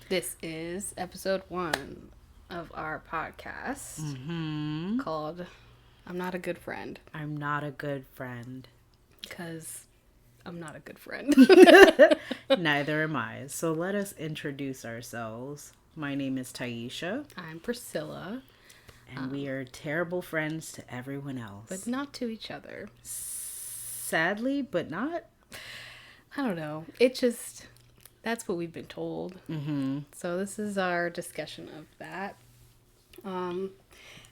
This is episode 1 of our podcast called I'm Not a Good Friend. I'm not a good friend. Because I'm not a good friend. Neither am I. So let us introduce ourselves. My name is Taisha. I'm Priscilla. And we are terrible friends to everyone else. But not to each other. Sadly, but not. I don't know. It just, that's what we've been told. Mm-hmm. So this is our discussion of that.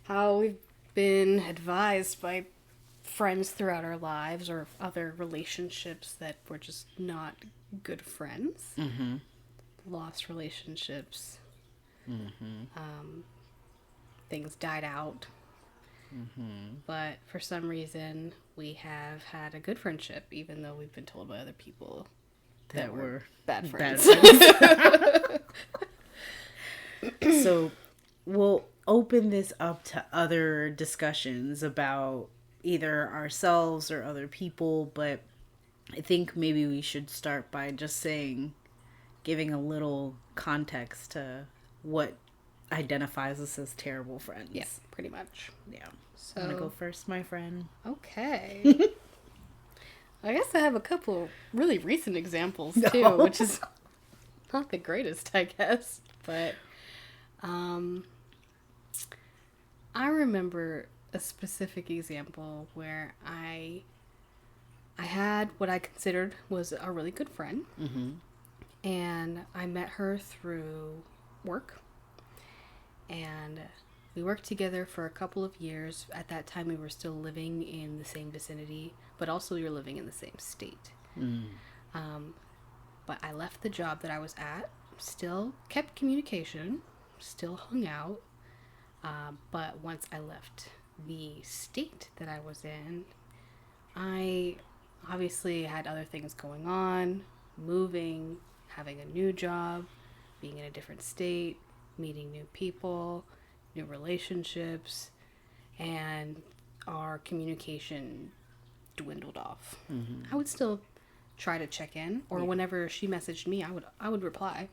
How we've been advised by friends throughout our lives or other relationships that we're just not good friends. Mm-hmm. Lost relationships. Mm-hmm. Things died out. Mm-hmm. But for some reason, we have had a good friendship, even though we've been told by other people that we're bad friends. So we'll open this up to other discussions about either ourselves or other people, but I think maybe we should start by just giving a little context to what identifies us as terrible friends. Yeah, pretty much. Yeah. So, I'm gonna go first, my friend. Okay. I guess I have a couple really recent examples too, which is not the greatest, I guess. But I remember a specific example where I had what I considered was a really good friend. Mm-hmm. And I met her through work. And we worked together for a couple of years. At that time, we were still living in the same vicinity, but also we were living in the same state. But I left the job that I was at, still kept communication, still hung out. But once I left the state that I was in, I obviously had other things going on, moving, having a new job, being in a different state, meeting new people, new relationships, and our communication dwindled off. Mm-hmm. I would still try to check in, or whenever she messaged me, I would reply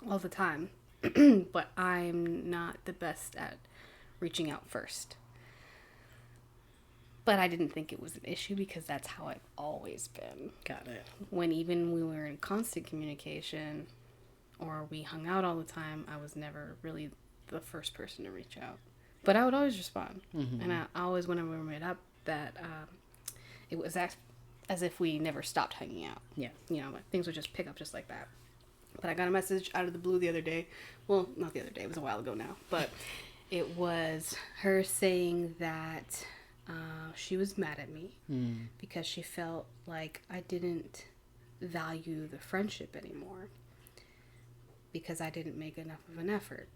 all the time. But I'm not the best at reaching out first. But I didn't think it was an issue because that's how I've always been. Got it. When even we were in constant communication or we hung out all the time, I was never really the first person to reach out. But I would always respond. Mm-hmm. And I always, whenever we met up, that it was as if we never stopped hanging out. Yeah. You know, things would just pick up just like that. But I got a message out of the blue the other day. Well, not the other day. It was a while ago now. But it was her saying that she was mad at me because she felt like I didn't value the friendship anymore because I didn't make enough of an effort.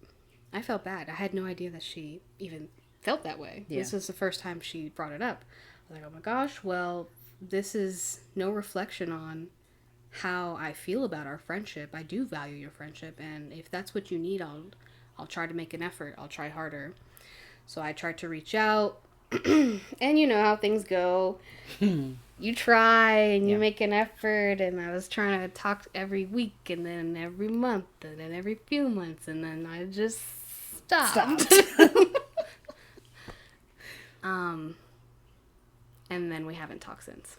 I felt bad. I had no idea that she even felt that way. Yeah. This was the first time she brought it up. I was like, oh my gosh, well, this is no reflection on how I feel about our friendship. I do value your friendship, and if that's what you need, I'll try to make an effort. I'll try harder. So I tried to reach out, and you know how things go. You try, and you make an effort, and I was trying to talk every week, and then every month, and then every few months, and then I just stopped. And then we haven't talked since.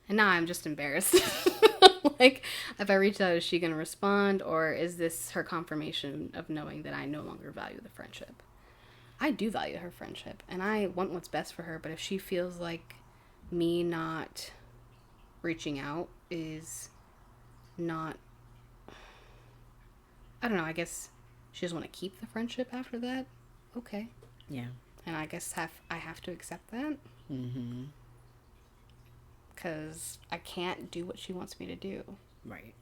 And now I'm just embarrassed. Like, if I reach out, is she going to respond? Or is this her confirmation of knowing that I no longer value the friendship? I do value her friendship. And I want what's best for her. But if she feels like me not reaching out is not... I don't know. I guess she doesn't want to keep the friendship after that. Okay. Yeah. And I guess I have to accept that. Mm-hmm. Because I can't do what she wants me to do. Right.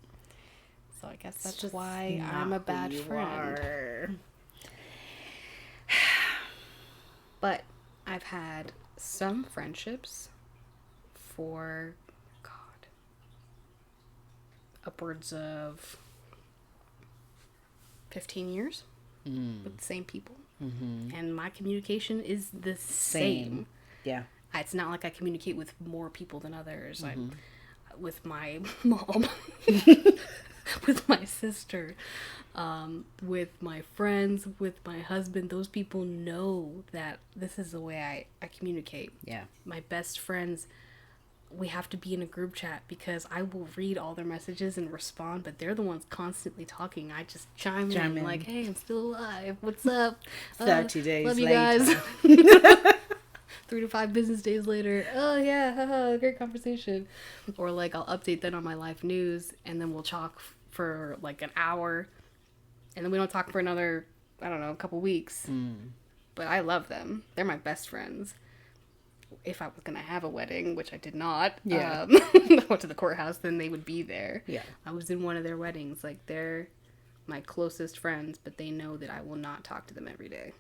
So I guess that's why I'm a bad friend. But I've had some friendships for, upwards of 15 years with the same people. Mm-hmm. And my communication is the same. Yeah. It's not like I communicate with more people than others. Mm-hmm. With my mom. with my sister, with my friends, with my husband. Those people know that this is the way I communicate. Yeah. My best friends, we have to be in a group chat because I will read all their messages and respond, but they're the ones constantly talking. I just chime in like, hey, I'm still alive. What's up? 30 days love you later. guys. 3 to 5 business days later. Oh yeah, haha, great conversation. Or like I'll update that on my life news and then we'll talk for like an hour and then we don't talk for another, I don't know, a couple weeks. But I love them. They're my best friends. If I was going to have a wedding, which I did not, I went to the courthouse, then they would be there. Yeah. I was in one of their weddings. Like, they're my closest friends, but they know that I will not talk to them every day,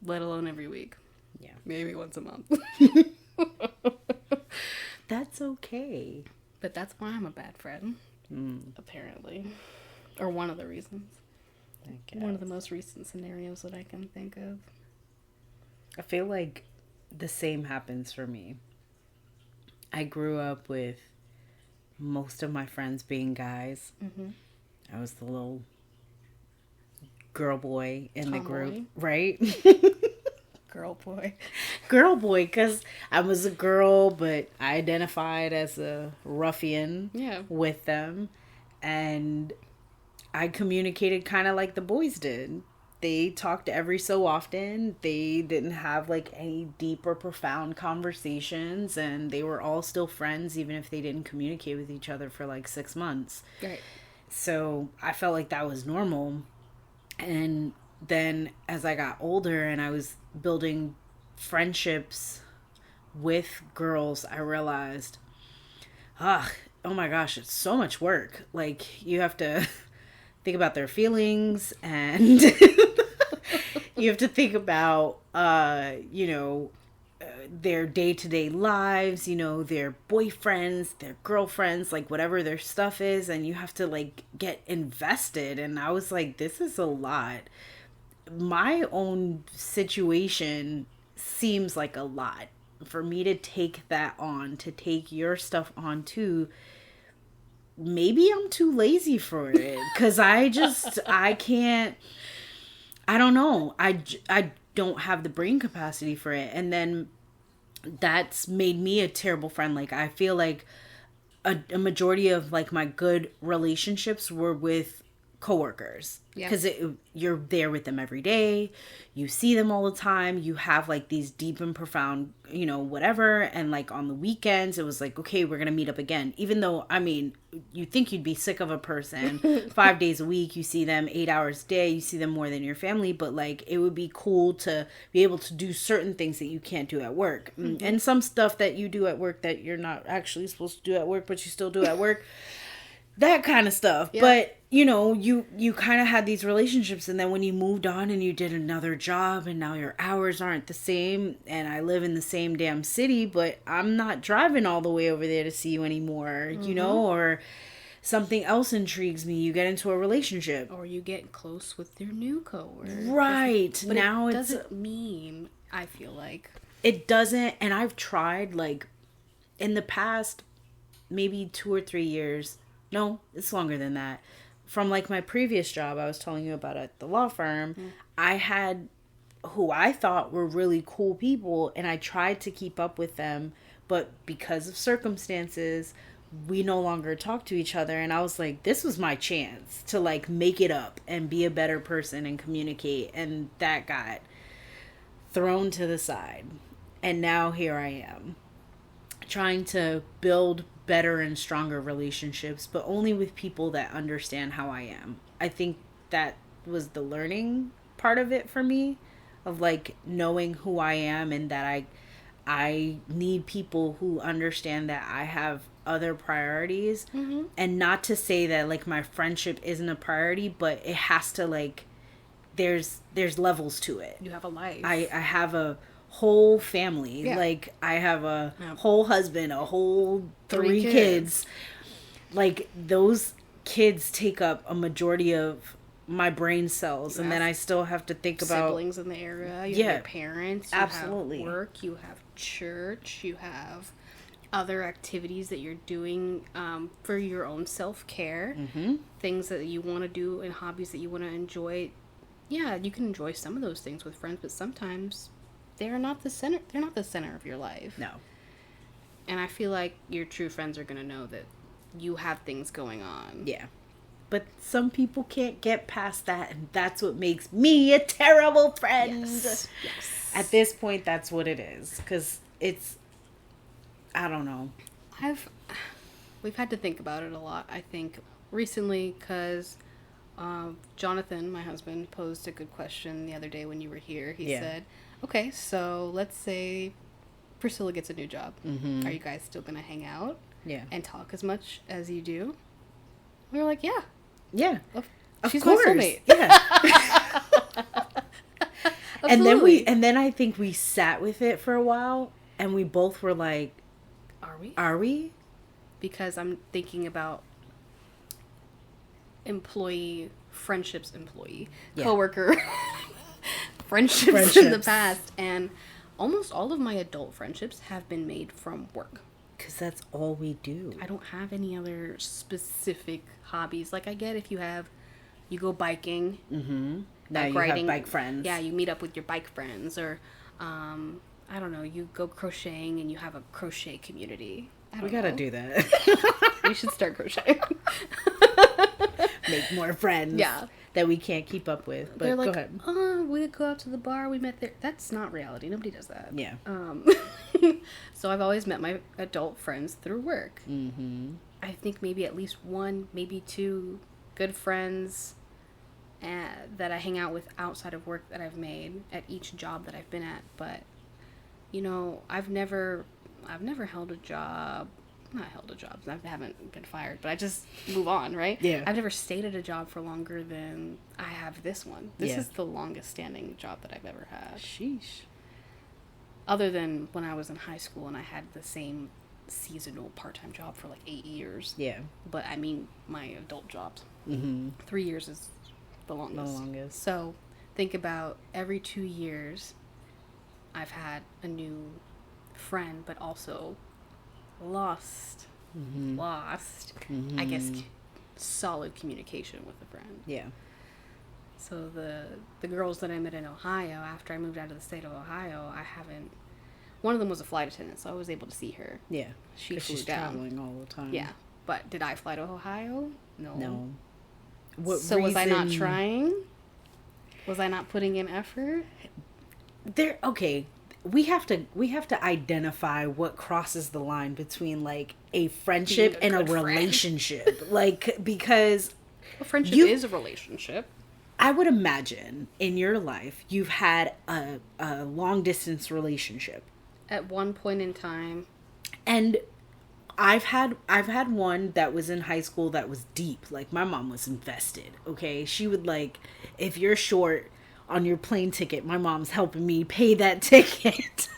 let alone every week. Yeah. Maybe once a month. That's okay. But that's why I'm a bad friend, apparently. Or one of the reasons. One of the most recent scenarios that I can think of. I feel like the same happens for me. I grew up with most of my friends being guys. I was the little girl boy in the group, right? Girl boy. Girl boy, because I was a girl, but I identified as a ruffian with them. And I communicated kind of like the boys did. They talked every so often. They didn't have like any deep or profound conversations, and they were all still friends even if they didn't communicate with each other for like 6 months. Right. So I felt like that was normal. And then as I got older and I was building friendships with girls, I realized, oh my gosh, it's so much work. Like, you have to think about their feelings, and you have to think about, their day-to-day lives, their boyfriends, their girlfriends, like whatever their stuff is, and you have to like get invested. And I was like, this is a lot. My own situation seems like a lot for me to take that on, to take your stuff on too. Maybe I'm too lazy for it, because I can't, I don't know. I don't have the brain capacity for it. And then that's made me a terrible friend. Like, I feel like a majority of like my good relationships were with coworkers, because you're there with them every day, you see them all the time, you have like these deep and profound, whatever. And like on the weekends it was like, okay, we're gonna meet up again, even though, I mean, you think you'd be sick of a person 5 days a week, you see them 8 hours a day, you see them more than your family, but like it would be cool to be able to do certain things that you can't do at work, and some stuff that you do at work that you're not actually supposed to do at work but you still do at work, that kind of stuff. But you kind of had these relationships, and then when you moved on and you did another job and now your hours aren't the same, and I live in the same damn city, but I'm not driving all the way over there to see you anymore, or something else intrigues me, you get into a relationship. Or you get close with your new coworker. Right. But now it doesn't mean, I feel like. It doesn't, and I've tried, like, in the past, maybe 2 or 3 years, no, it's longer than that, from like my previous job I was telling you about at the law firm, I had who I thought were really cool people, and I tried to keep up with them, but because of circumstances, we no longer talk to each other. And I was like, this was my chance to like make it up and be a better person and communicate, and that got thrown to the side. And now here I am, trying to build better and stronger relationships, but only with people that understand how I am. I think that was the learning part of it for me, of like knowing who I am, and that I need people who understand that I have other priorities. And not to say that like my friendship isn't a priority, but it has to, like, there's levels to it. You have a life. I have a whole family. Like, I have a whole husband, a whole 3 kids. Like, those kids take up a majority of my brain cells, and then I still have to think about siblings in the area. You have your parents. You absolutely. have work. You have church. You have other activities that you're doing for your own self-care, things that you want to do and hobbies that you want to enjoy. Yeah, you can enjoy some of those things with friends, but sometimes they're not the center of your life. No. And I feel like your true friends are going to know that you have things going on. Yeah. But some people can't get past that, and that's what makes me a terrible friend. Yes. At this point, that's what it is. Because it's, I don't know. We've had to think about it a lot, I think, recently, because Jonathan, my husband, posed a good question the other day when you were here. He said, okay, so let's say Priscilla gets a new job. Mm-hmm. Are you guys still going to hang out? Yeah. And talk as much as you do? We were like, yeah. Yeah. She's course. my soulmate. Yeah. and then I think we sat with it for a while, and we both were like, Are we? Because I'm thinking about coworker friendships in the past, and almost all of my adult friendships have been made from work. Because that's all we do. I don't have any other specific hobbies. Like, I get if you go biking. Mm-hmm. Now you have bike friends. Yeah, you meet up with your bike friends. Or, I don't know, you go crocheting and you have a crochet community. We gotta do that. We should start crocheting. Make more friends. Yeah. That we can't keep up with. But like, go ahead. Oh, we go out to the bar, we met there. That's not reality. Nobody does that. Yeah. So I've always met my adult friends through work. Mm-hmm. I think maybe at least one, maybe two good friends that I hang out with outside of work that I've made at each job that I've been at. But, you know, I've never held a job. Not held a job. I haven't been fired, but I just move on, right? Yeah. I've never stayed at a job for longer than I have this one. This is the longest standing job that I've ever had. Sheesh. Other than when I was in high school and I had the same seasonal part-time job for like 8 years. Yeah. But I mean my adult jobs. Mm-hmm. 3 years is the longest. So think about every 2 years I've had a new friend, but also lost, I guess, solid communication with a friend. Yeah. So the girls that I met in Ohio, after I moved out of the state of Ohio, one of them was a flight attendant, so I was able to see her. Yeah. She's traveling all the time. Yeah. But did I fly to Ohio? No. Was I not trying? Was I not putting in effort? Okay. We have to identify what crosses the line between like a friendship and a relationship. Like, because a friendship is a relationship. I would imagine in your life you've had a long distance relationship at one point in time. And I've had one that was in high school that was deep. Like, my mom was invested. Okay, she would, like, if you're short on your plane ticket, my mom's helping me pay that ticket.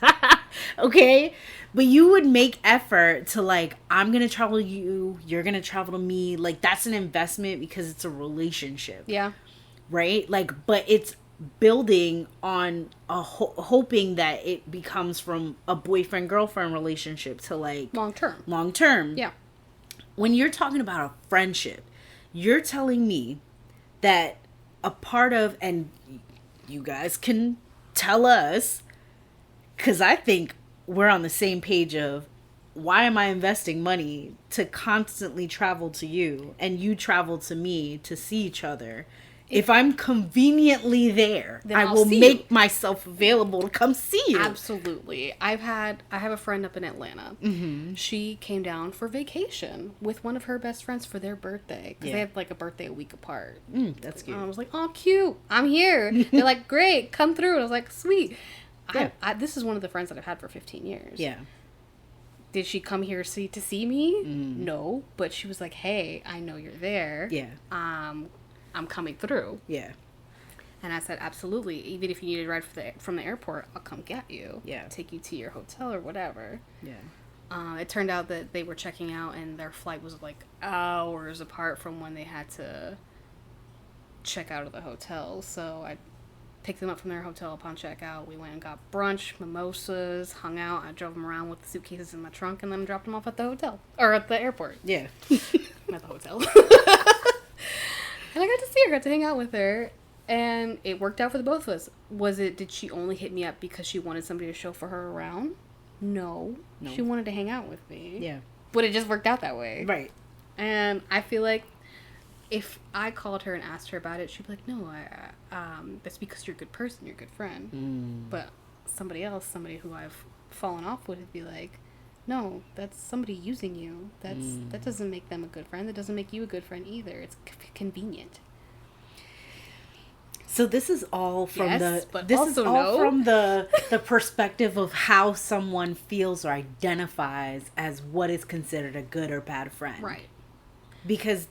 Okay, but you would make effort to, like, I'm gonna travel to you, you're gonna travel to me. Like, that's an investment because it's a relationship. Yeah. Right? Like, but it's building on hoping that it becomes from a boyfriend-girlfriend relationship to, like, long term. Yeah. When you're talking about a friendship, you're telling me that a part of, and you guys can tell us, because I think we're on the same page of, why am I investing money to constantly travel to you and you travel to me to see each other? If I'm conveniently there, I will make myself available to come see you. Absolutely. I have a friend up in Atlanta. Mm-hmm. She came down for vacation with one of her best friends for their birthday. Because they have like a birthday a week apart. That's cute. I was like, oh, cute. I'm here. They're like, great, come through. And I was like, sweet. Yeah. This is one of the friends that I've had for 15 years. Yeah. Did she come here to see me? No. But she was like, hey, I know you're there. Yeah. I'm coming through. Yeah. And I said, absolutely. Even if you need a ride from the airport, I'll come get you. Yeah. Take you to your hotel or whatever. Yeah. It turned out that they were checking out and their flight was like hours apart from when they had to check out of the hotel. So picked them up from their hotel upon checkout. We went and got brunch, mimosas, hung out. I drove them around with the suitcases in my trunk and then dropped them off at the hotel. Or at the airport. Yeah. At the hotel. And I got to see her, got to hang out with her. And it worked out for the both of us. Did she only hit me up because she wanted somebody to chauffeur her around? No. She wanted to hang out with me. Yeah. But it just worked out that way. Right. And I feel like if I called her and asked her about it, she'd be like, no, that's because you're a good person, you're a good friend. But somebody else, somebody who I've fallen off with, would be like, no, that's somebody using you. That doesn't make them a good friend. That doesn't make you a good friend either. It's convenient. So this is all from from the perspective of how someone feels or identifies as what is considered a good or bad friend. Right. Because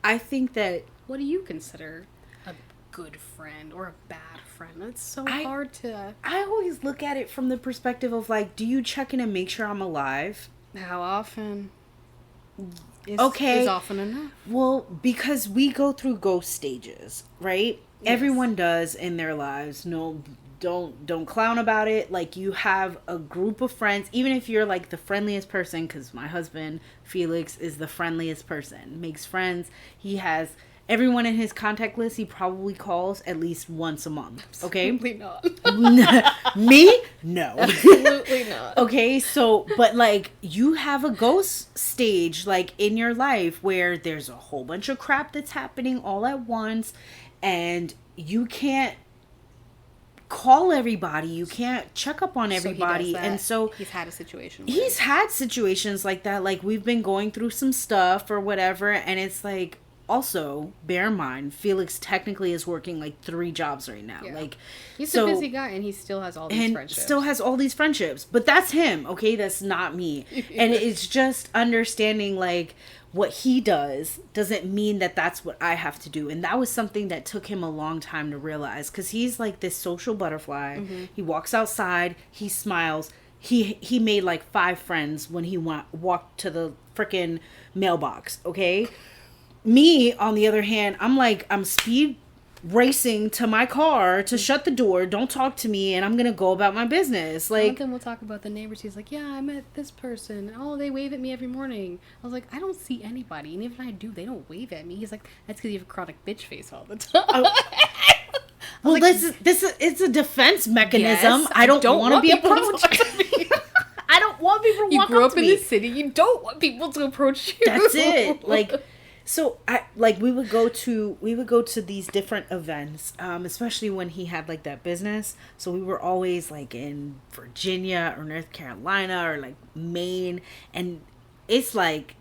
I think that... What do you consider a good friend or a bad friend? It's so hard to... I always look at it from the perspective of, like, do you check in and make sure I'm alive? How often? Is often enough. Well, because we go through ghost stages, right? Yes. Everyone does in their lives. No, don't clown about it. Like, you have a group of friends, even if you're like the friendliest person, because my husband Felix is the friendliest person, makes friends. He has everyone in his contact list. He probably calls at least once a month. Okay. Absolutely not. Me? No. Absolutely not. Okay, so but like, you have a ghost stage like in your life where there's a whole bunch of crap that's happening all at once, and you can't call everybody, you can't check up on everybody. And so he's had a situation had situations like that. Like, we've been going through some stuff or whatever, and it's like, also bear in mind, Felix technically is working like 3 jobs right now. Yeah. Like, he's a busy guy, and he still has all these friendships. But that's him, okay? That's not me. And it's just understanding, like, what he does doesn't mean that that's what I have to do. And that was something that took him a long time to realize, because he's like this social butterfly. Mm-hmm. He walks outside, he smiles. He made like 5 friends when he walked to the freaking mailbox, okay? Me, on the other hand, I'm speed racing to my car to shut the door, don't talk to me, and I'm gonna go about my business. Like, then we'll talk about the neighbors. He's like, yeah, I met this person. Oh, they wave at me every morning. I was like, I don't see anybody, and even I do, they don't wave at me. He's like, that's because you have a chronic bitch face all the time. Well, like, it's a defense mechanism. Yes, I don't want to be approached. I don't want people to walk up to me. You grew up in the city. You don't want people to approach you. That's it. Like, so we would go to these different events, especially when he had like that business. So we were always like in Virginia or North Carolina or like Maine, and it's like,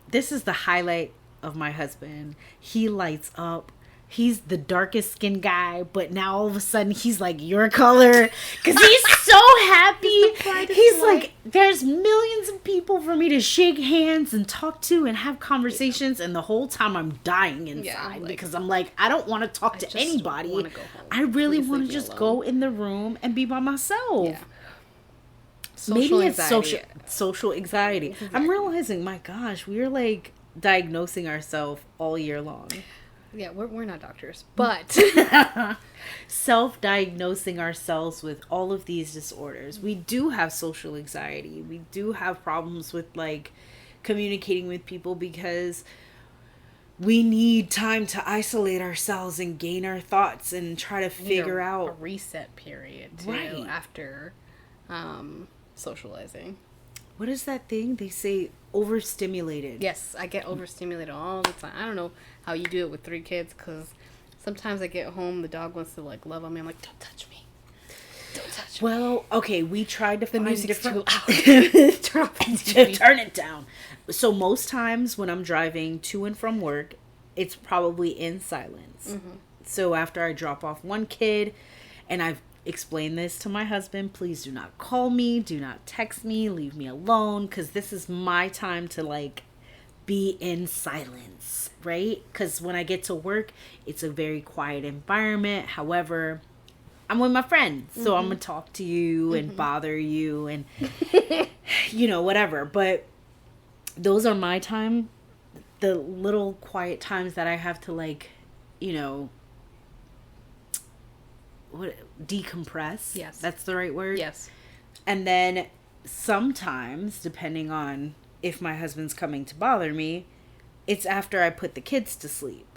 this is the highlight of my husband. He lights up. He's the darkest skinned guy, but now all of a sudden he's like your color, because he's so happy. He's like, there's millions of people for me to shake hands and talk to and have conversations, and the whole time I'm dying inside, because I'm like, I don't want to talk to anybody. I really want to just go in the room and be by myself. Yeah. Maybe it's social anxiety. Exactly. I'm realizing, my gosh, we're like diagnosing ourselves all year long. Yeah, we're not doctors, but self-diagnosing ourselves with all of these disorders. We do have social anxiety. We do have problems with like communicating with people because we need time to isolate ourselves and gain our thoughts and try to figure out a reset period too, right, after socializing. What is that thing they say? Overstimulated. Yes, I get overstimulated all the time. I don't know how you do it with 3 kids, because sometimes I get home, the dog wants to like love on me. I'm like, don't touch me. Don't touch me. Well, okay, we tried to find different... Turn it down. So most times when I'm driving to and from work, it's probably in silence. Mm-hmm. So after I drop off one kid, and I've explain this to my husband, please do not call me, do not text me, leave me alone, because this is my time to like be in silence, right? Because when I get to work, it's a very quiet environment. However, I'm with my friends, so mm-hmm. I'm gonna talk to you and mm-hmm. bother you and you know, whatever. But those are my time, the little quiet times that I have to like, you know, decompress. Yes. That's the right word. Yes. And then sometimes, depending on if my husband's coming to bother me, it's after I put the kids to sleep.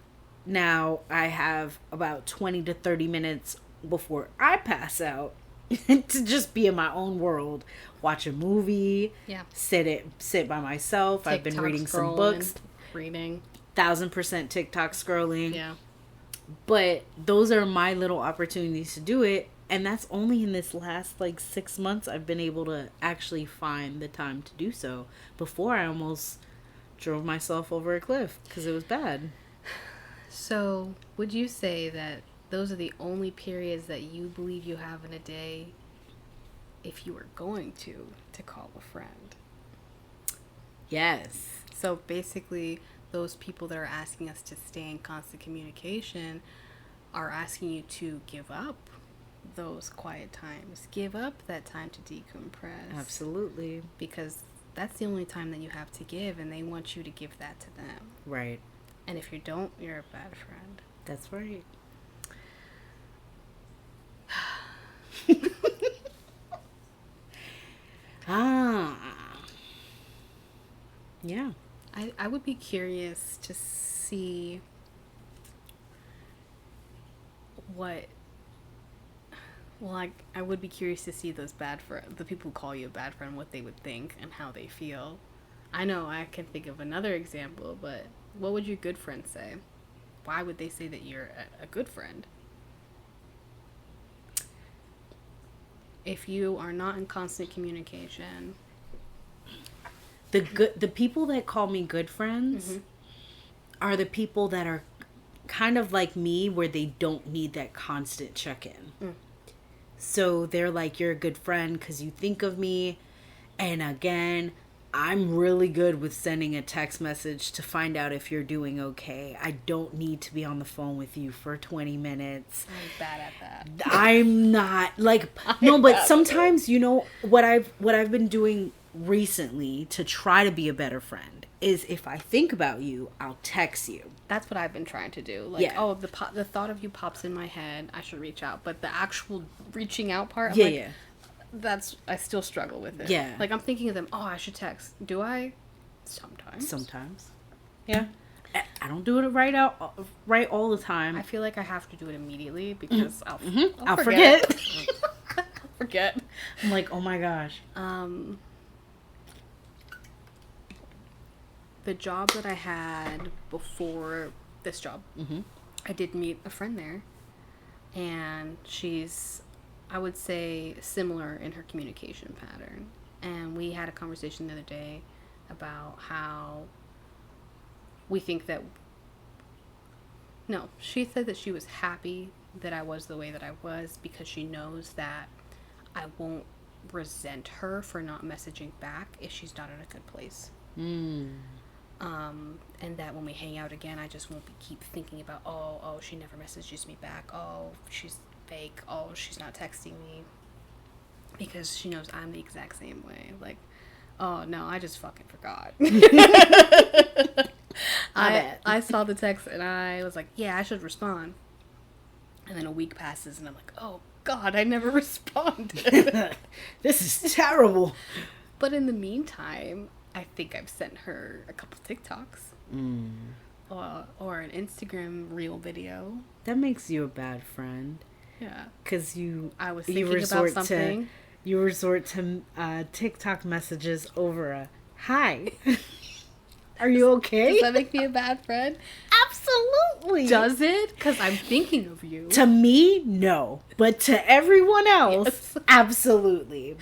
Now I have about 20 to 30 minutes before I pass out to just be in my own world, watch a movie, sit by myself. TikTok I've been reading some scrolling, books. Reading. 1000% TikTok scrolling. Yeah. But those are my little opportunities to do it. And that's only in this last 6 months I've been able to actually find the time to do so. Before I almost drove myself over a cliff because it was bad. So, would you say that those are the only periods that you believe you have in a day if you were going to call a friend? Yes. So, basically, those people that are asking us to stay in constant communication are asking you to give up those quiet times. Give up that time to decompress. Absolutely. Because that's the only time that you have to give, and they want you to give that to them. Right. And if you don't, you're a bad friend. That's right. Yeah. I would be curious to see I would be curious to see those the people who call you a bad friend, what they would think and how they feel. I know I can think of another example, but what would your good friend say? Why would they say that you're a good friend? If you are not in constant communication. The people that call me good friends are the people that are kind of like me, where they don't need that constant check-in. So they're like, you're a good friend because you think of me. And again, I'm really good with sending a text message to find out if you're doing okay. I don't need to be on the phone with you for 20 minutes. I'm bad at that. I'm not no, but sometimes, what I've been doing recently to try to be a better friend is, if I think about you, I'll text you. That's what I've been trying to do. The thought of you pops in my head, I should reach out. But the actual reaching out part, I still struggle with it. Yeah. I'm thinking of them, I should text. Do I? Sometimes. Yeah. I don't do it right all the time. I feel like I have to do it immediately because I'll forget. I'll forget. I'm like, oh my gosh. The job that I had before this job, I did meet a friend there, and she's, I would say, similar in her communication pattern. And we had a conversation the other day about how we think that, she said that she was happy that I was the way that I was because she knows that I won't resent her for not messaging back if she's not in a good place. And that when we hang out again, I just won't keep thinking about, she never messages me back. Oh, she's fake. Oh, she's not texting me. Because she knows I'm the exact same way. Oh, no, I just fucking forgot. I saw the text and I was like, yeah, I should respond. And then a week passes and I'm like, oh, God, I never responded. This is terrible. But in the meantime, I think I've sent her a couple TikToks. Or an Instagram reel video. That makes you a bad friend. Yeah. Because I was thinking about something. You resort to TikTok messages over a hi. Are you okay? Does that make me a bad friend? Absolutely. Does it? Because I'm thinking of you. To me, no. But to everyone else, yes. Absolutely.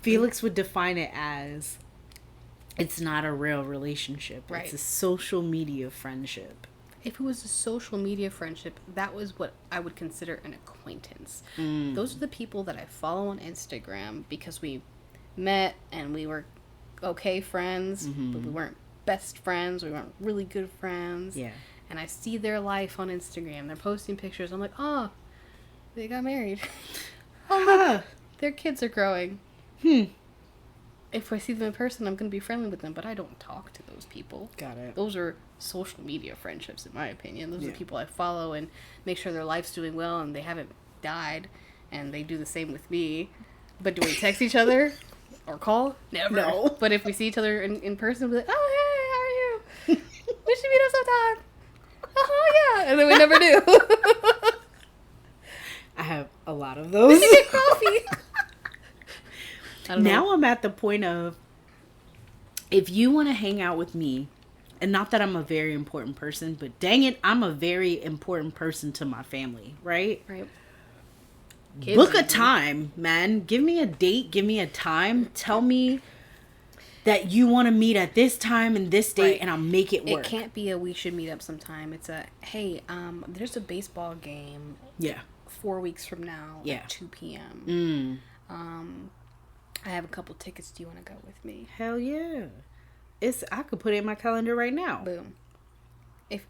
Felix would define it as, it's not a real relationship. Right. It's a social media friendship. If it was a social media friendship, that was what I would consider an acquaintance. Those are the people that I follow on Instagram because we met and we were okay friends, but we weren't best friends. We weren't really good friends. Yeah. And I see their life on Instagram. They're posting pictures. I'm like, they got married. Look, their kids are growing. if I see them in person, I'm going to be friendly with them, but I don't talk to those people. Got it. Those are social media friendships, in my opinion. Those Yeah. are people I follow and make sure their life's doing well and they haven't died, and they do the same with me. But do we text each other or call? Never. No. But if we see each other in person, we're like, oh, hey, how are you? We should meet up sometime. Oh, yeah. And then we never do. I have a lot of those. We should get coffee. I don't know. Now I'm at the point of, if you want to hang out with me, and not that I'm a very important person, but dang it, I'm a very important person to my family, right? Right. Book a time, man. Give me a date. Give me a time. Tell me that you want to meet at this time and this date, Right. and I'll make it work. It can't be a we should meet up sometime. It's a, hey, there's a baseball game Yeah. 4 weeks from now Yeah. at 2 p.m. Mm. I have a couple tickets. Do you want to go with me? Hell yeah. I could put it in my calendar right now. Boom. If,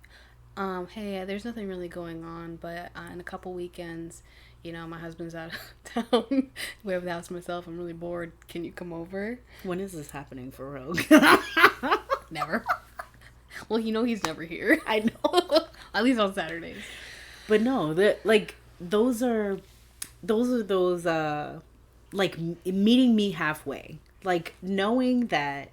hey, there's nothing really going on, but in a couple weekends, you know, my husband's out of town. We have the house to myself. I'm really bored. Can you come over? When is this happening for Rogue? Never. Well, you know he's never here. I know. At least on Saturdays. But no, those are like meeting me halfway. Like knowing that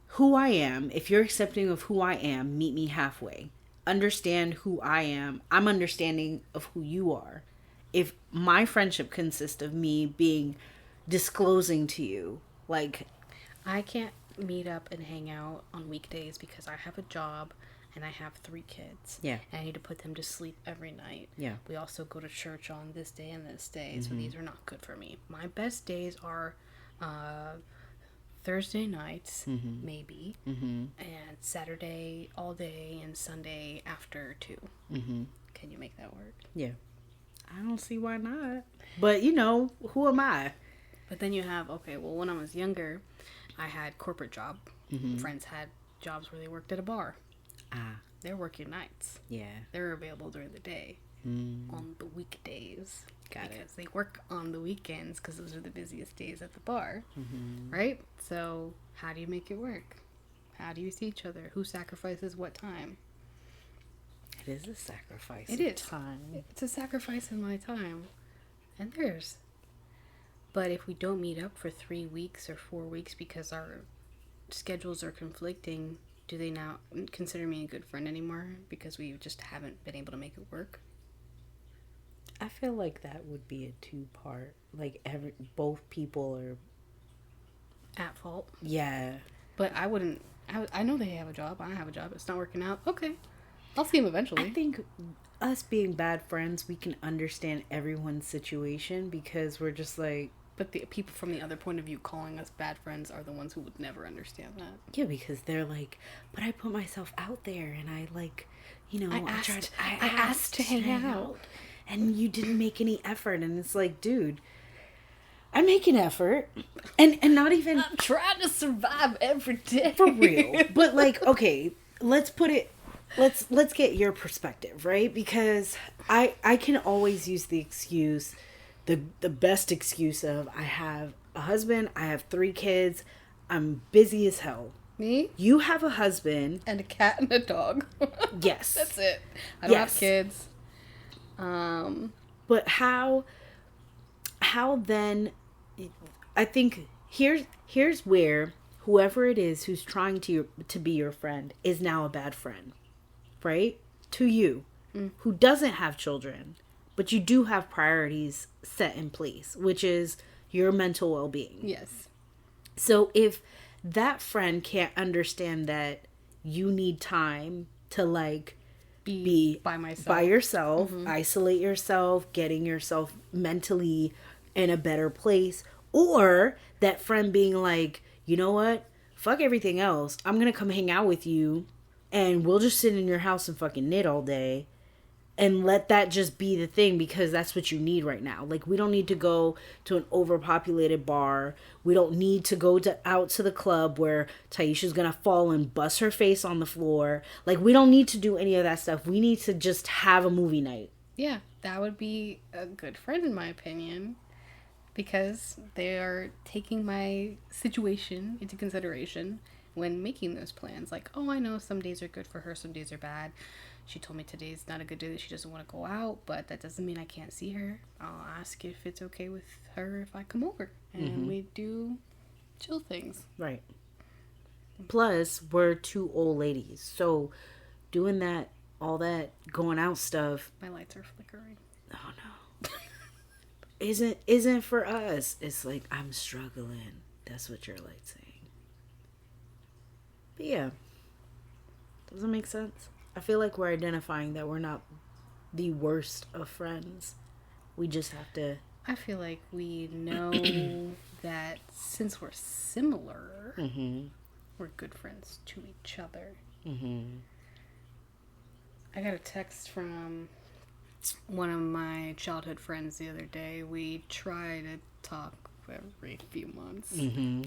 who I am, if you're accepting of who I am, meet me halfway. Understand who I am. I'm understanding of who you are. If my friendship consists of me disclosing to you, like, I can't meet up and hang out on weekdays because I have a job and I have 3 kids. Yeah. And I need to put them to sleep every night. Yeah. We also go to church on this day and this day, so these are not good for me. My best days are Thursday nights, maybe, and Saturday all day and Sunday after 2. Can you make that work? yeah, I don't see why not. But you know, who am I? But then you have, okay, well, when I was younger, I had corporate job. Friends had jobs where they worked at a bar. They're working nights. Yeah. They're available during the day on the weekdays. Got it. Because they work on the weekends because those are the busiest days at the bar. Right? So how do you make it work? How do you see each other? Who sacrifices what time? It is a sacrifice. It of is. time. It's a sacrifice of my time. And theirs. But if we don't meet up for 3 weeks or 4 weeks because our schedules are conflicting, do they now consider me a good friend anymore because we just haven't been able to make it work? I feel like that would be a 2-part. Like both people are. At fault. Yeah. But I wouldn't. I know they have a job. I have a job. It's not working out. Okay. I'll see him eventually. I think us being bad friends, we can understand everyone's situation because we're just like. But the people from the other point of view calling us bad friends are the ones who would never understand that. Yeah, because they're like, but I put myself out there and I like, you know, I I asked to hang out. And you didn't make any effort. And it's like, dude, I make an effort. And not even I'm trying to survive every day. for real. But like, okay, let's get your perspective, right? Because I can always use the excuse, the best excuse of I have a husband, I have 3 kids, I'm busy as hell. Me? You have a husband. And a cat and a dog. Yes. That's it. I don't have Yes. kids. But how then, I think here's where whoever it is who's trying to be your friend is now a bad friend, right? To you, who doesn't have children, but you do have priorities set in place, which is your mental well-being. Yes. So if that friend can't understand that you need time to like be by myself. by yourself, isolate yourself, getting yourself mentally in a better place, or that friend being like, you know what, fuck everything else, I'm gonna come hang out with you and we'll just sit in your house and fucking knit all day, and let that just be the thing because that's what you need right now. Like, we don't need to go to an overpopulated bar. We don't need to go out to the club where Taisha's gonna fall and bust her face on the floor. Like, we don't need to do any of that stuff. We need to just have a movie night. Yeah, that would be a good friend in my opinion. because they are taking my situation into consideration when making those plans. Like, oh, I know some days are good for her, some days are bad. She told me today's not a good day, that she doesn't want to go out, but that doesn't mean I can't see her. I'll ask if it's okay with her if I come over and we do chill things. Right. Plus, we're two old ladies, so doing that, all that going out stuff. My lights are flickering. Oh no. isn't for us. It's like, I'm struggling. That's what your light's saying. But yeah. Does it make sense? I feel like we're identifying that we're not the worst of friends. We just have to... I feel like we know that since we're similar, we're good friends to each other. I got a text from one of my childhood friends the other day. We try to talk every few months.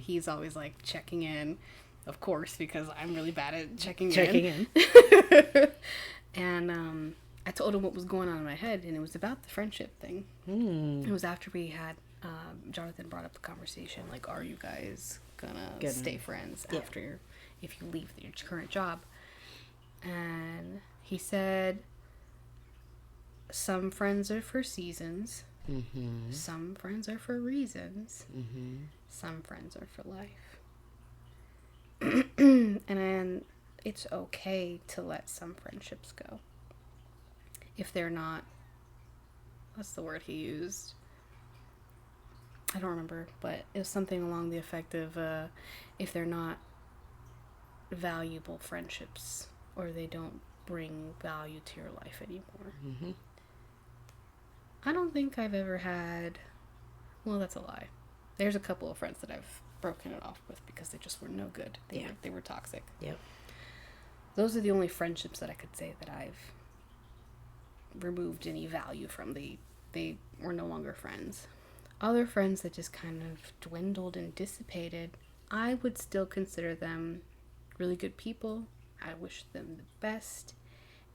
He's always like checking in, of course, because I'm really bad at checking in. And I told him what was going on in my head, and it was about the friendship thing. It was after we had Jonathan brought up the conversation, like, are you guys gonna stay friends after, if you leave your current job? And he said, some friends are for seasons, some friends are for reasons, some friends are for life. And it's okay to let some friendships go if they're not, what's the word he used? I don't remember, but it was something along the effect of if they're not valuable friendships or they don't bring value to your life anymore. I don't think I've ever had, well, that's a lie. There's a couple of friends that I've broken it off with because they just were no good. They were toxic. Yep. Those are the only friendships that I could say that I've removed any value from. They were no longer friends. Other friends that just kind of dwindled and dissipated, I would still consider them really good people. I wish them the best.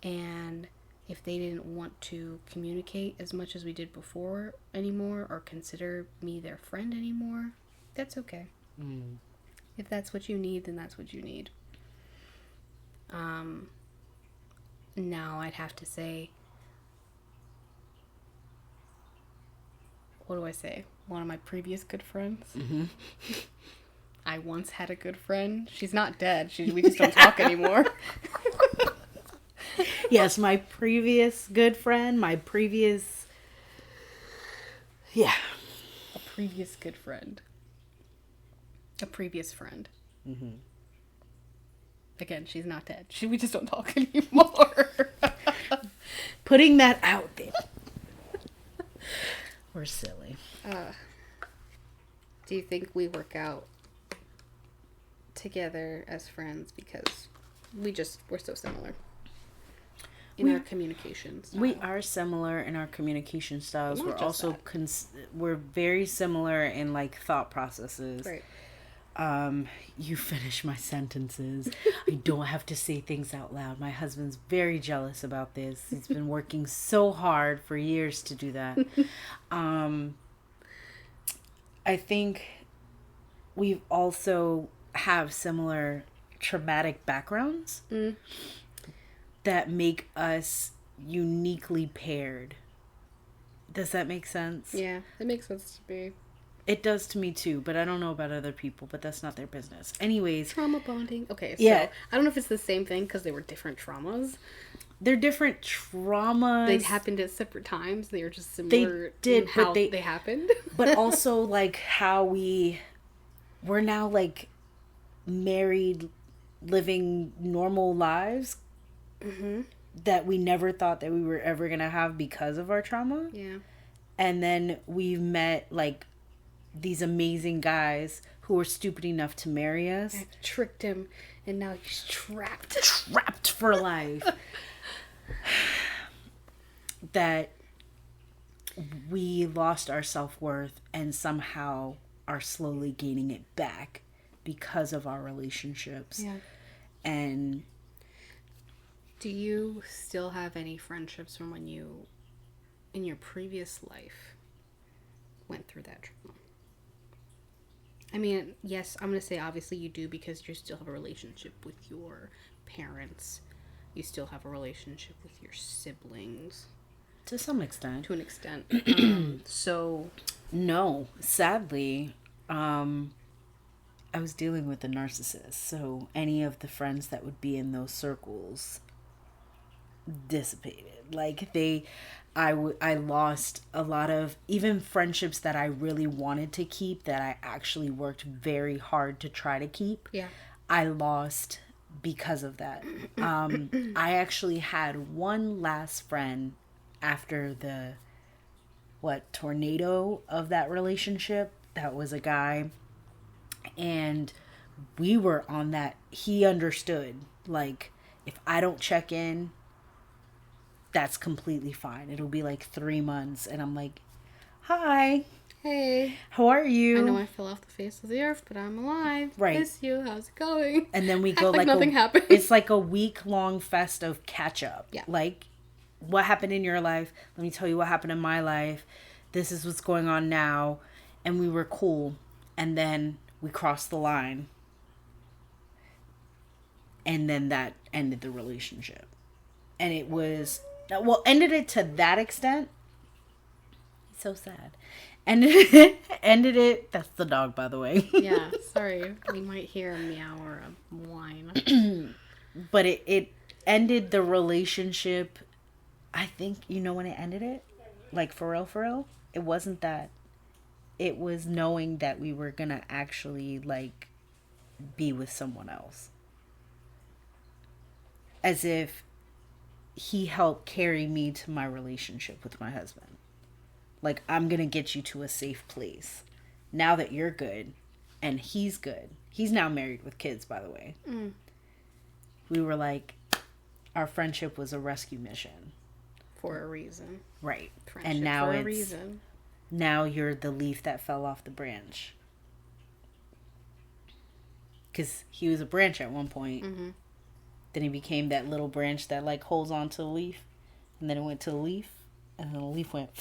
And if they didn't want to communicate as much as we did before anymore, or consider me their friend anymore, that's okay. If that's what you need, then that's what you need. Now I'd have to say, what do I say? One of my previous good friends. I once had a good friend. She's not dead. We just don't talk anymore. Yes, my previous good friend, A previous good friend. A previous friend. Again, she's not dead. We just don't talk anymore. Putting that out there. We're silly. Do you think we work out together as friends because we're so similar in our communication style? We are similar in our communication styles. We're also we're very similar in like thought processes. Right. You finish my sentences. I don't have to say things out loud. My husband's very jealous about this. He's been working so hard for years to do that. I think we also have similar traumatic backgrounds that make us uniquely paired. Does that make sense? Yeah, it makes sense to me. It does to me too, but I don't know about other people, but that's not their business. Anyways. Trauma bonding. Okay, so yeah. I don't know if it's the same thing because they were different traumas. They're different traumas. They happened at separate times. They were just similar. They did, in how but they happened. But also like how we're now like married, living normal lives that we never thought that we were ever going to have because of our trauma. Yeah. And then we've met like these amazing guys who were stupid enough to marry us. I tricked him, and now he's trapped. Trapped for life. That we lost our self-worth and somehow are slowly gaining it back because of our relationships. Yeah. And do you still have any friendships from when you, in your previous life, went through that trauma. I mean, yes, I'm going to say obviously you do because you still have a relationship with your parents. You still have a relationship with your siblings. To some extent. To an extent. So... No, sadly, I was dealing with a narcissist. So any of the friends that would be in those circles dissipated. Like I lost a lot of even friendships that I really wanted to keep, that I actually worked very hard to try to keep. Yeah. I lost because of that. I actually had one last friend after the tornado of that relationship. That was a guy, and we were on that. He understood, like, if I don't check in, that's completely fine. It'll be like 3 months, and I'm like, hi, hey, how are you? I know I fell off the face of the earth, but I'm alive. Right. Miss you. How's it going? And then we go like nothing happened. It's like a week-long fest of catch-up. Yeah. Like, what happened in your life? Let me tell you what happened in my life. This is what's going on now. And we were cool. And then we crossed the line. And then that ended the relationship. And it was... Well, ended it to that extent. It's so sad. Ended it... That's the dog, by the way. Yeah, sorry. We might hear a meow or a whine. But it ended the relationship... I think, you know when it ended it? Like, for real? It wasn't that. It was knowing that we were gonna actually, like, be with someone else. As if he helped carry me to my relationship with my husband. Like, I'm gonna get you to a safe place. Now that you're good, and he's good. He's now married with kids, by the way. We were like, our friendship was a rescue mission. For a reason. Right. Friendship and now for it's a reason. Now you're the leaf that fell off the branch. Because he was a branch at one point. Mm-hmm. Then he became that little branch that like holds on to the leaf. And then it went to the leaf. And then the leaf went.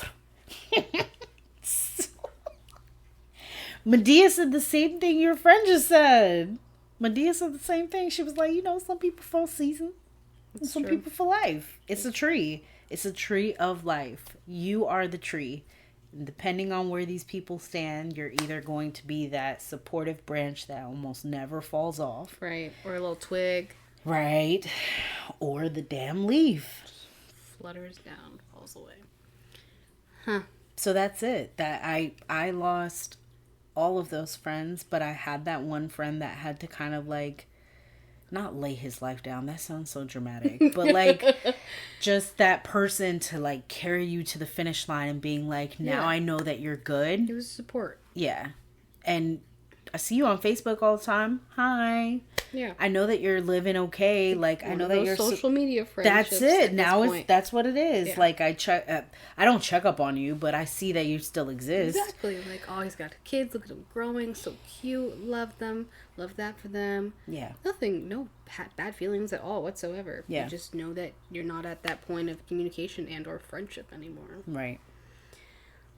Medea said the same thing your friend just said. Medea said the same thing. She was like, you know, some people for a season. And some people for life. It's a tree. It's a tree of life. You are the tree. And depending on where these people stand, you're either going to be that supportive branch that almost never falls off. Right. Or a little twig. Right. Or the damn leaf. Flutters down, falls away. Huh. So that's it. That I lost all of those friends, but I had that one friend that had to kind of like not lay his life down. That sounds so dramatic. But like just that person to like carry you to the finish line and being like, now I know that you're good. It was support. Yeah. And I see you on Facebook all the time. Hi. Yeah. I know that you're living okay. Like I know that you're social media friends. That's it. Now that's what it is. Yeah. Like I don't check up on you, but I see that you still exist. Exactly. Like, oh, he's got kids. Look at them growing. So cute. Love them. Love that for them. Yeah. Nothing. No bad feelings at all whatsoever. Yeah. You just know that you're not at that point of communication and or friendship anymore. Right.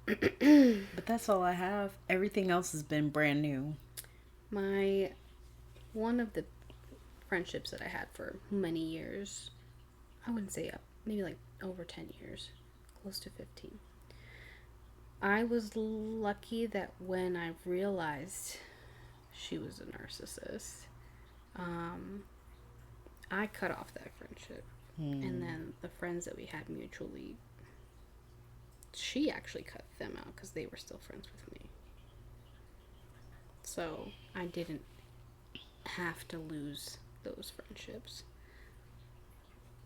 But that's all I have. Everything else has been brand new. One of the friendships that I had for many years, I wouldn't say maybe like over 10 years, close to 15. I was lucky that when I realized she was a narcissist, I cut off that friendship. And then the friends that we had mutually, she actually cut them out because they were still friends with me. So I didn't have to lose those friendships.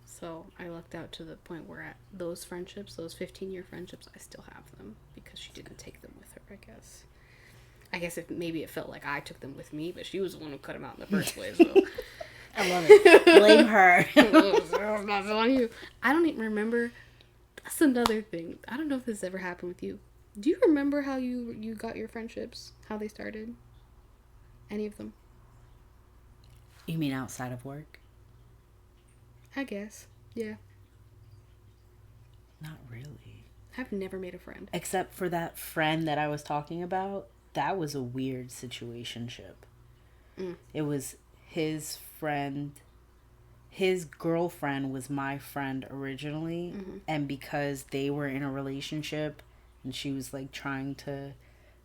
So I lucked out to the point where at those friendships, those 15-year friendships, I still have them because she didn't take them with her, I guess. I guess maybe it felt like I took them with me, but she was the one who cut them out in the first place. So. I love it. Blame her. Not on you. I don't even remember. That's another thing. I don't know if this ever happened with you. Do you remember how you got your friendships? How they started? Any of them? You mean outside of work? I guess. Yeah. Not really. I've never made a friend. Except for that friend that I was talking about. That was a weird situationship. It was his friend. His girlfriend was my friend originally. And because they were in a relationship and she was like trying to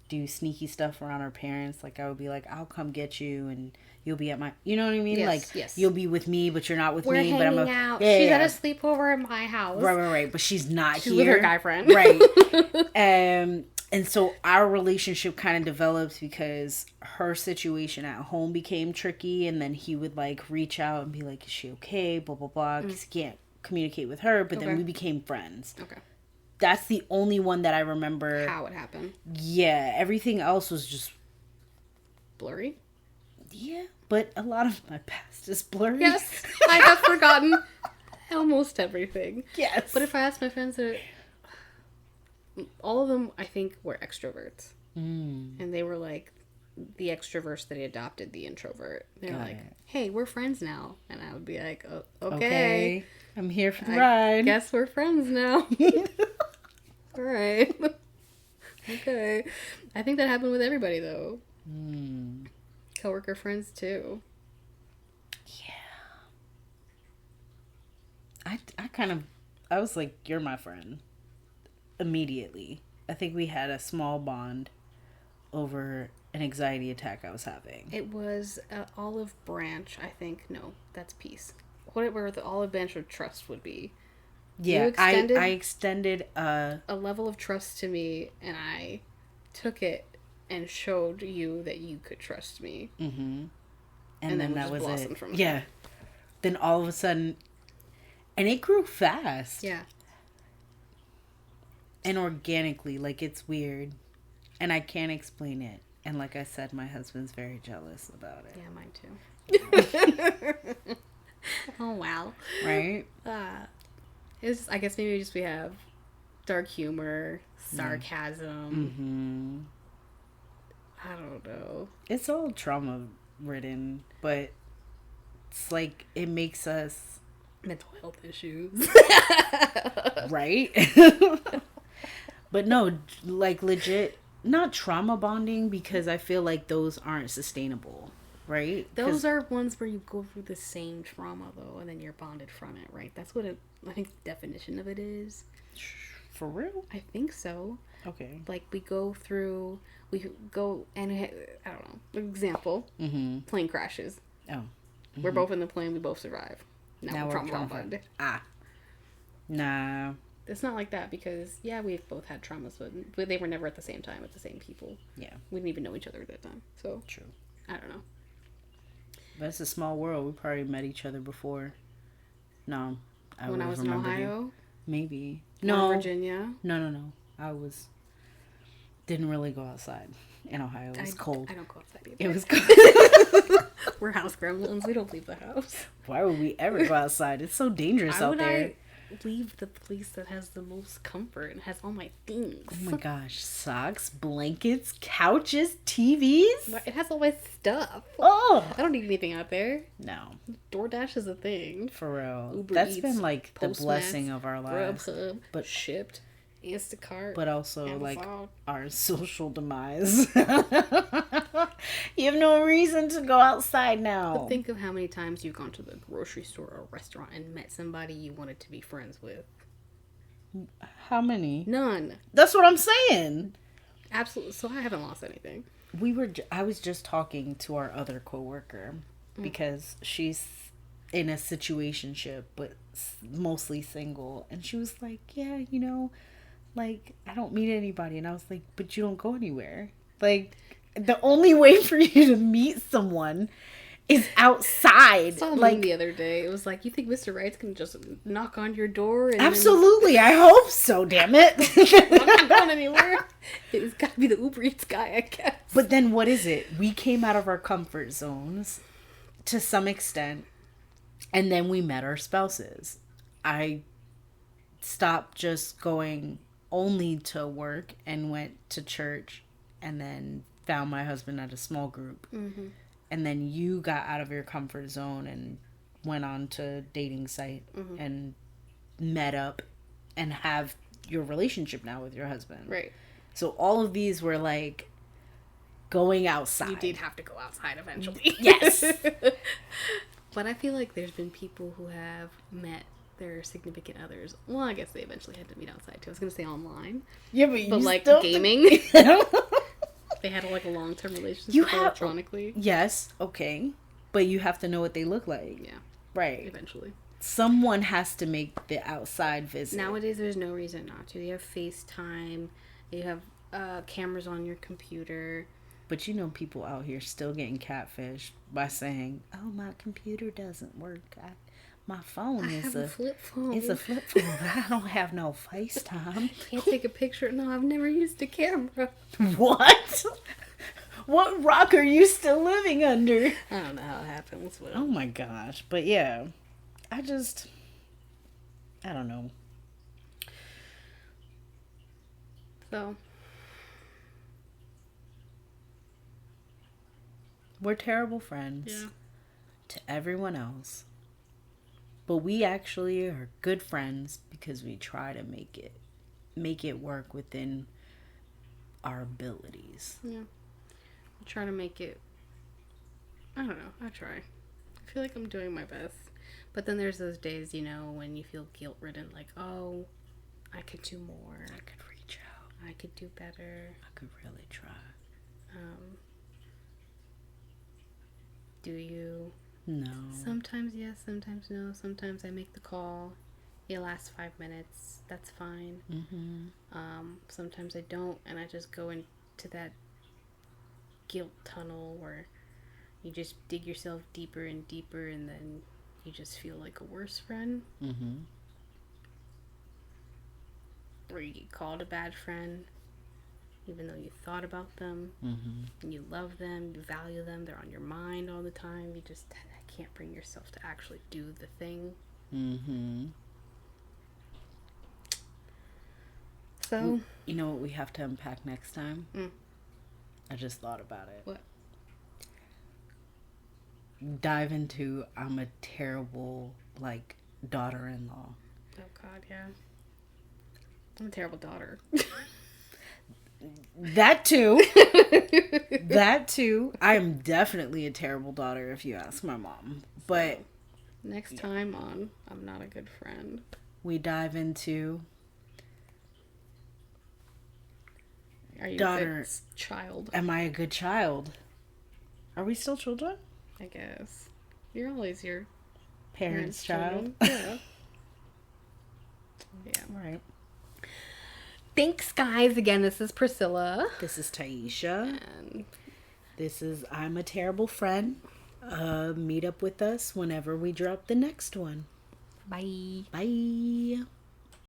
do sneaky stuff around her parents, like I would be like, I'll come get you and you'll be at my, you know what I mean? Yes, like you'll be with me, but you're not with me. We're hanging out. She's at a sleepover in my house. Right. But she's not She's here. with her guy friend. Right. And so our relationship kind of developed because her situation at home became tricky. And then he would like reach out and be like, is she okay? Blah, blah, blah. Because he can't communicate with her. But then we became friends. Okay. That's the only one that I remember. How it happened. Yeah. Everything else was just blurry. Yeah. But a lot of my past is blurry. Yes. I have forgotten almost everything. Yes. But if I ask my friends, all of them, I think, were extroverts. And they were like the extroverts that adopted the introvert. They're like, hey, we're friends now. And I would be like, oh, okay. I'm here for the ride. Guess we're friends now. All right. Okay. I think that happened with everybody, though. Coworker friends, too. Yeah. I was like, you're my friend. Immediately. I think we had a small bond over an anxiety attack I was having. It was olive branch, I think. No, that's peace. Whatever the olive branch of trust would be. Yeah, I extended a level of trust to me, and I took it and showed you that you could trust me. And then that was it. From yeah. Then all of a sudden, and it grew fast. Yeah. And organically, like, it's weird. And I can't explain it. And like I said, my husband's very jealous about it. Yeah, mine too. Oh, wow. Right? I guess maybe just we have dark humor, sarcasm. I don't know. It's all trauma-ridden, but it's like, it makes us... mental health issues. Right? But no, like, legit, not trauma bonding, because I feel like those aren't sustainable, right? Those are ones where you go through the same trauma, though, and then you're bonded from it, right? That's what I think the definition of it is. For real? I think so. Okay. Like, we go and, I don't know, example, plane crashes. Oh. We're both in the plane, we both survive. Now we're trauma bonded. Nah. It's not like that because, yeah, we've both had traumas, but they were never at the same time with the same people. Yeah. We didn't even know each other at that time. So, true. I don't know. But it's a small world. We probably met each other before. No. When I was in Ohio? Maybe. No. Virginia? No. Didn't really go outside in Ohio. It was cold. I don't go outside either. It was cold. We're house gremlins. We don't leave the house. Why would we ever go outside? It's so dangerous out there. Leave the place that has the most comfort and has all my things. Oh my gosh. Socks, blankets, couches, TVs. It has all my stuff. Oh. I don't need anything out there. No. DoorDash is a thing. For real. Uber That's Eats, been like the Postmates, blessing of our lives. Grubhub, but Shipped, Instacart. But also Amazon. like our social demise. You have no reason to go outside now. But think of how many times you've gone to the grocery store or restaurant and met somebody you wanted to be friends with. How many? None. That's what I'm saying. Absolutely. So I haven't lost anything. I was just talking to our other coworker because she's in a situationship, but mostly single. And she was like, yeah, like, I don't meet anybody. And I was like, but you don't go anywhere. Like, the only way for you to meet someone is outside. I saw like the other day. It was like, you think Mr. Right's gonna just knock on your door? And absolutely. I hope so, damn it. I'm not going anywhere. It's gotta be the Uber Eats guy, I guess. But then what is it? We came out of our comfort zones to some extent. And then we met our spouses. I stopped just going only to work and went to church and then found my husband at a small group. Mm-hmm. And then you got out of your comfort zone and went on to dating site and met up and have your relationship now with your husband. Right. So all of these were like going outside. You did have to go outside eventually. Yes. But I feel like there's been people who have met their significant others. Well, I guess they eventually had to meet outside too. I was gonna say online. Yeah, but like still gaming. They had like a long-term relationship electronically. Yes, okay. But you have to know what they look like. Yeah. Right. Eventually. Someone has to make the outside visit. Nowadays, there's no reason not to. You have FaceTime. You have cameras on your computer. But you know, people out here still getting catfished by saying, "Oh, my computer doesn't work. My phone is a flip phone. It's a flip phone. I don't have no FaceTime. Can't take a picture. No, I've never used a camera. What? What rock are you still living under? I don't know how it happens. But... Oh my gosh. But yeah, I don't know. So. We're terrible friends to everyone else. But we actually are good friends because we try to make it work within our abilities. Yeah. I try to make it, I don't know, I try. I feel like I'm doing my best. But then there's those days, you know, when you feel guilt-ridden, like, oh, I could do more. I could reach out. I could do better. I could really try. Do you? No. Sometimes yes, sometimes no. Sometimes I make the call. It lasts 5 minutes. That's fine. Sometimes I don't, and I just go into that guilt tunnel where you just dig yourself deeper and deeper, and then you just feel like a worse friend. Or you get called a bad friend, even though you thought about them, and you love them, you value them, they're on your mind all the time. You just can't bring yourself to actually do the thing. So, you know what we have to unpack next time? I just thought about it. What? Dive into I'm a terrible, like, daughter-in-law. Oh God, yeah. I'm a terrible daughter. That too. That too. I am definitely a terrible daughter if you ask my mom. But next time on I'm Not a Good Friend, we dive into are you daughter, a good child? Am I a good child? Are we still children? I guess. You're always your Parents' child. Yeah. Yeah. Right. Thanks, guys. Again, this is Priscilla. This is Taisha. And this is I'm a Terrible Friend. Meet up with us whenever we drop the next one. bye. Bye.